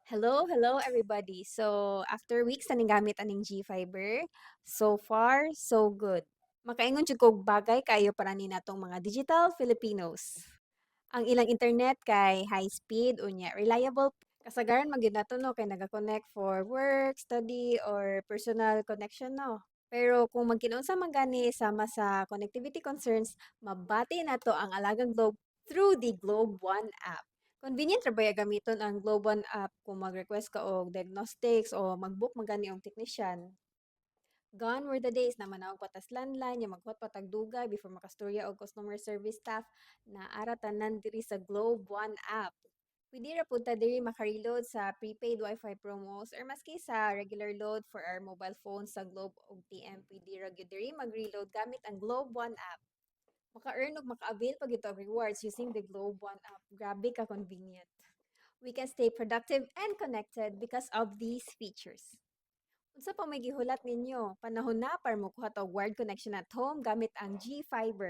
Hello everybody. So, after weeks na gamit aning G-Fiber, so far, so good. Makaingon jud kog bagay kayo para ni natong mga digital Filipinos. Ang ilang internet kay high speed unya reliable. Kasagaran magyud nato no kay naga-connect for work, study or personal connection no. Pero kung magkinuunsa man gani sama sa connectivity concerns, mabati nato ang Alagang Globe through the Globe One app. Convenient ra baya gamiton ang Globe One app kung mag-request ka og diagnostics o mag-book magani og technician. Gone were the days na manawag patas landline, yung maghuwat patag dugay before makastorya og customer service staff na ara tanan diri sa Globe One app. Pwede ra punta diri maka-reload sa prepaid Wi-Fi promos or maski sa regular load for our mobile phones sa Globe ug TM. Pwede ra gyud diri mag-reload gamit ang Globe One app. Maka-earn ug maka-avail pa gyud og rewards using the Globe One app. Grabe ka convenient. We can stay productive and connected because of these features. Unsa pa may gihulat ninyo? Panahon na para mokuha og wired connection at home gamit ang G Fiber.